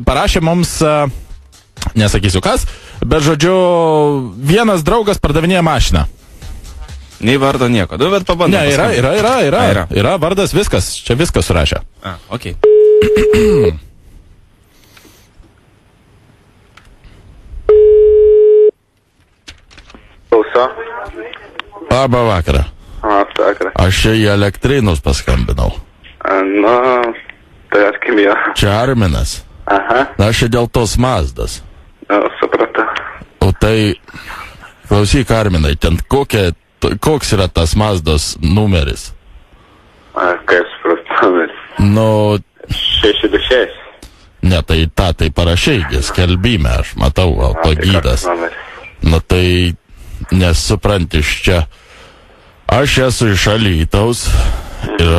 parašė mums, nesakysiu kas, bet žodžiu, vienas draugas pardavinėja mašiną. Nei vardo nieko, bet pabandom. Ne, yra vardas, viskas, čia viskas surašė. Okay. Klauso. Labą vakarą. Vakarą. Aš čia į elektrinus paskambinau. Nu, tai atkim jo. Čia Arminas. Aha. Aš čia dėl tos Mazdas. Supratau. O tai, klausyk Arminai, ten koks yra tas Mazdos numeris? Kaip supratau, numeris? Nu... 626. Ne, tai parašai, skelbime, aš matau, autogydas. Nu tai, nesupranti iš čia. Aš esu iš Alytaus ir,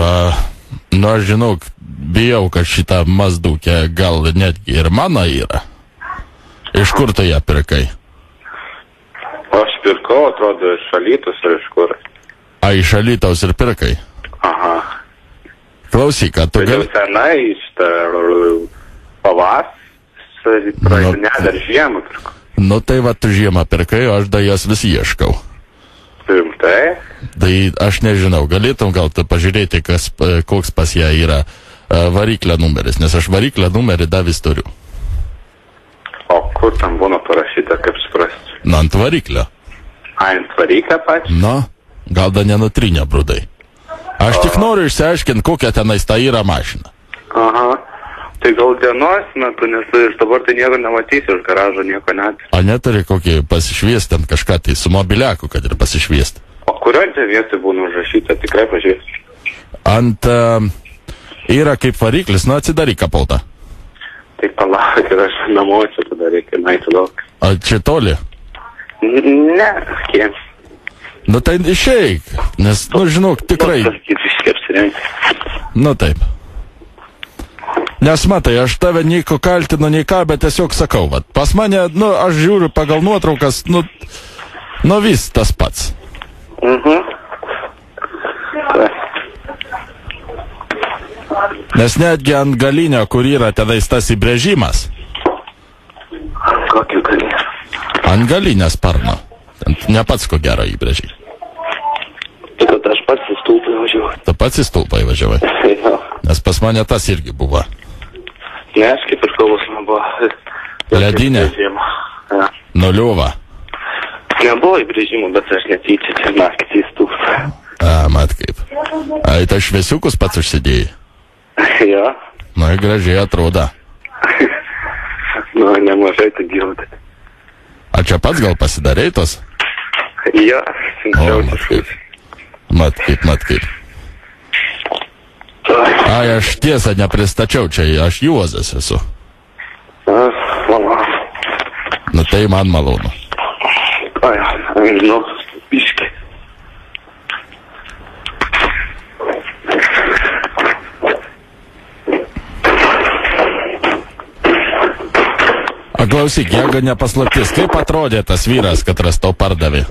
nu aš žinau, bijau, kad šitą Mazdukę gal netgi ir mano yra. Iš kur tu ją pirkai? Aš pirkau, atrodo, iš Alytaus ir iš kur. Iš Alytaus ir pirkai? Aha. Klausyk, kad tu gali... Jau senai iš pavasarį, ne, dar žiemą pirkau. Nu tai va, tu žiemą pirkai, o aš da jas vis ieškau. Rimtai? Tai aš nežinau, galėtum gal tu pažiūrėti, koks pas ją yra variklio numeris, nes aš variklio numerį da vis turiu. O kur tam būna parašyta, kaip suprasti? Nu, ant variklio. Ant variklio pačią? Nu, gal da nenutrinė brudai. Aš tik noriu išsiaiškinti, kokia tenais ta yra mašina. Aha. Tai gal dienos metu, nes iš dabar tai nieko nematysi, iš garažo nieko net. O neturi kokį pasišviesti ant kažką, tai su mobiliaku, kad ir pasišviesti. O kurioje čia vietoj būna užrašyta, tikrai pažiūrėsiu. Ant yra kaip variklis, nu atsidaryk kapotą. Tai palauk, ir aš namuose tada reikia naiti daug. O čia toli? Ne, kiek. Nu tai išeik, nes, nu žinok, tikrai... Nu taip. Nes matai, aš tave nieko kaltinu, nei ką, bet tiesiog sakau, vat, pas mane, nu, aš žiūriu pagal nuotraukas, nu vis tas pats. Nes netgi ant galinio, kur yra tenais tas įbrėžimas. Kokį galinio? Ant galinio sparno. Ne pats ko gero įbrėžiai. Kad aš pats į stulpą įvažiavau. Tu pats į stulpą įvažiavai? Jo. Nes pas mane tas irgi buvo. Ne, aš kaip ir kalbos nebuvo. Ledinė? Ja. Nuliuva? Nebuvo įbrėžimų, bet aš netyčia čia naktį į stulpą. Mat kaip. Ai, tai šviesiukus pats užsidėjai? Jo. Nu, gražiai atrodo. Nu, nemažai tai gildi. A čia pats gal pasidarei tos? Jo, siunčiau kažkus. Mat kaip. Ai, aš tiesą nepristačiau čia, aš Juozas esu. Malonu. Nu tai man malonu. Ai, nu, biškai. A klausyk, jeigu nepaslaptis, kaip atrodė tas vyras, katras tau pardavė?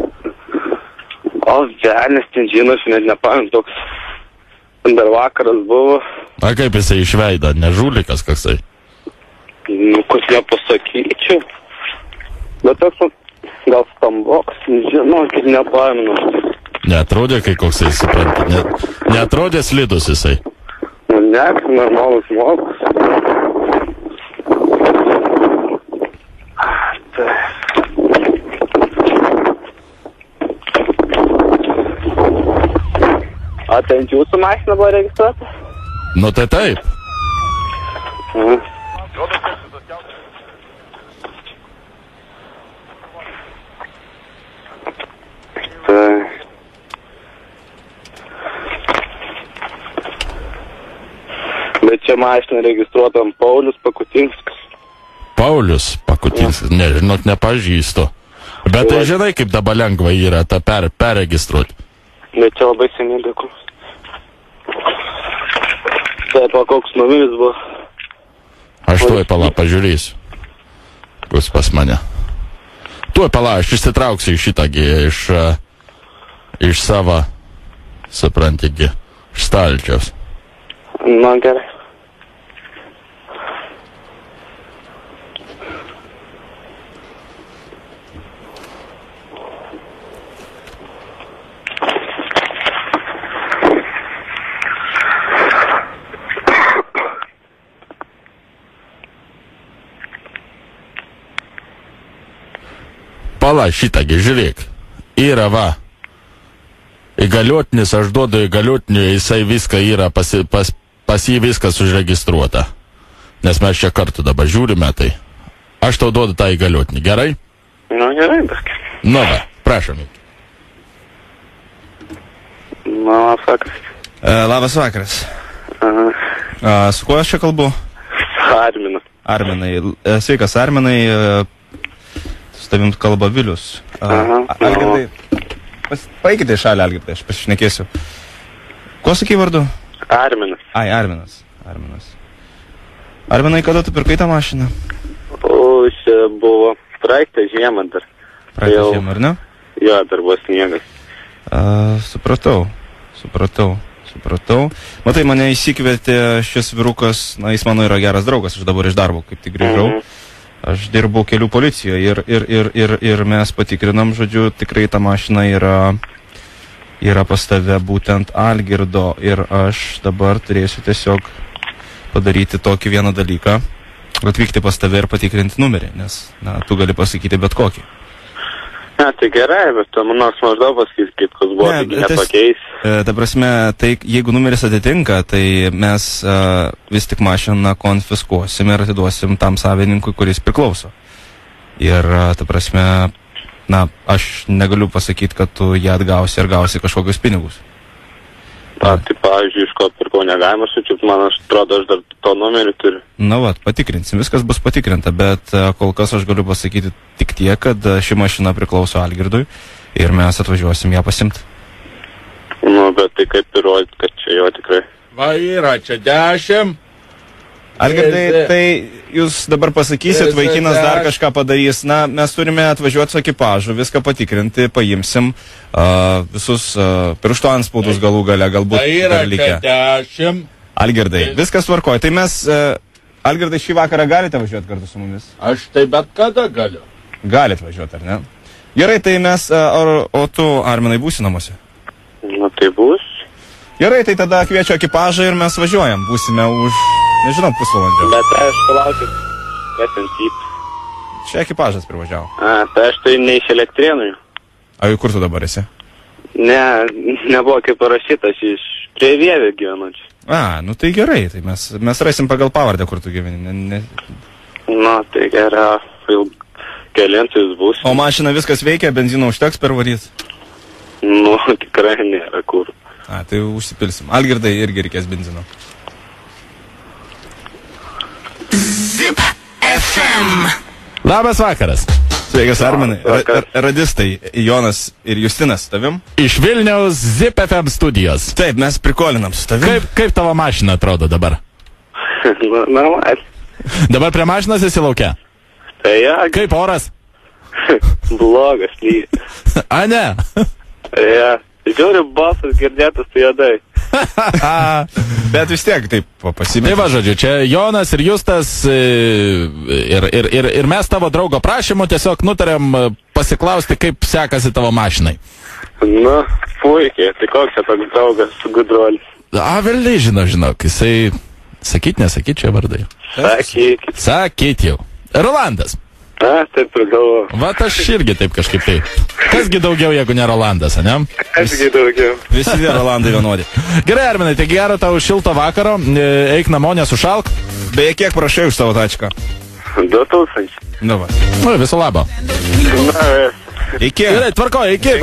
O, velnis, ten žinosi, net nepamint toks. Dar vakaras buvo. A kaip jisai išveido, ne žulikas koksai? Nu, kas nepasakyčiau. Bet toks, gal stamboks, žinau, kaip nepaminu. Neatrodė, kai koksai, supranti, neatrodė slidus jisai. Nu, ne, kaip normalus žmogus. A ten jūsų mašina buvo registruota? Nu tai taip. Bet čia mašina registruota ant Paulius Pakutinskas. Paulius Pakutinskas, nežinot, nepažįstu. Bet tai žinai, kaip dabar lengva yra tą perregistruoti. Bet čia labai seniai dokumentas. Taip, o koks numeris buvo? Aš tuoj pala pažiūrėsiu. Kus pas mane. Tuoj pala, aš išsitrauksiu šitągi iš savo, suprantigi, iš stalčiaus. Na, gerai. Pala šitągi, žiūrėk. Yra va. Įgaliotinis, aš duodu įgaliotiniui, jisai viską yra, pas jį viskas užregistruota. Nes mes čia kartu dabar žiūrime, tai aš tau duodu tą įgaliotinį, gerai? Nu, gerai, bet... Nu va, prašom. Labas vakaras. Labas vakaras. Aha. Su kuo aš čia kalbu? Arminas. Arminai. Sveikas, Arminai. Su tavim kalba Vilius. Algirdai. Paikite į šalį, Algirdai, aš pasišnekėsiu. Ko sakai vardu? Arminas. Ai, Arminas. Arminai, kada tu pirkai tą mašiną? O, čia buvo praeitą žiemą dar. Praeitą žiemą, ar ne? Jo, dar buvo sniegas. Supratau. Matai, mane įsikvietė šis vyrukas, na, jis mano yra geras draugas, aš dabar iš darbo kaip tik grįžau. Aš dirbu kelių policijoje ir mes patikrinam, žodžiu, tikrai ta mašina yra pas tave būtent Algirdo ir aš dabar turėsiu tiesiog padaryti tokį vieną dalyką, atvykti pas tave ir patikrinti numerį, nes, na, tu gali pasakyti bet kokį. Ne, tai gerai, bet tu nors maždaug pasakys, kaip kas buvo, taigi nepakeis. Ta prasme, tai jeigu numeris atitinka, tai mes vis tik mašiną konfiskuosim ir atiduosim tam savininkui, kuris priklauso. Ir, ta prasme, na, aš negaliu pasakyti, kad tu ją atgausi ir gausi kažkokius pinigus. Tai, pavyzdžiui, iš ko pirkau negalima sučiupti, man atrodo, aš dar to numerį turiu. Na, va, patikrinsim, viskas bus patikrinta, bet kol kas aš galiu pasakyti tik tiek, kad ši mašina priklauso Algirdui ir mes atvažiuosim ją pasimti. Nu, bet tai kaip įrodyti, kad čia jo tikrai. Va yra, čia 10. Algirdai, tai jūs dabar pasakysit, vaikinas dar kažką padarys. Na, mes turime atvažiuoti su ekipažu, viską patikrinti, paimsim visus piršto anspaudus galų gale, galbūt dar likę. Tai yra, čia 10. Algirdai, viskas tvarkoja. Tai mes, Algirdai, šį vakarą galite važiuoti kartu su mumis? Aš tai bet kada galiu. Galite važiuoti, ar ne? Gerai, tai mes, o tu, Arminai, būsi namuose? Nu, tai bus. Gerai, tai tada kviečiu ekipažą ir mes važiuojam. Būsime už, nežinau, pusvalandžio. Bet aš palaukit, kas ant jį. Čia ekipažas privažiavo. Tai aš tai ne iš Elektrėnų. A, kur tu dabar esi? Ne, nebuvo kaip parašyta, aš iš prie Vievio gyvenu čia. Nu tai gerai, tai mes rasim pagal pavardę, kur tu gyveni. Nu, tai gerai, kelintus bus. O mašina viskas veikia, benzino užteks per varyt? Nu, tikrai nėra kur. Tai užsipilsim. Algirdai irgi reikės benzino. Zip FM. Labas vakaras. Sveikas, Arminai. Radistai Jonas ir Justinas, tavim? Iš Vilniaus Zip FM studijos. Taip, mes prikolinam su tavim. Kaip tavo mašina atrodo dabar? Normaliai. Dabar prie mašinos esi lauke? Tai ja. Kaip oras? Blogas lygiai. A, ne? Ja. Žiūriu, balsas girdėtas, tai jodai. Bet vis tiek taip pasimėti. Tai va, žodžiu, čia Jonas ir Justas ir mes tavo draugo prašymu tiesiog nutarėm pasiklausti, kaip sekasi tavo mašinai. Nu, puikiai, tai koks čia toks draugas gudruolis? Vėliai žinok, jisai nesakyt čia vardai. Sakyt jau. Rolandas. Taip ir galvoju. Vat aš irgi taip kažkaip taip. Kasgi daugiau, jeigu ne Rolandas, ne? Kasgi daugiau. Visi Rolandai vienodi. Gerai, Arminai, tai gero tau šilto vakaro, eik namo, nesušalk. Beje, kiek prašai už savo tačką? 2000. Nu va. Viso labo. Na, Iki. Gerai, tvarko, iki.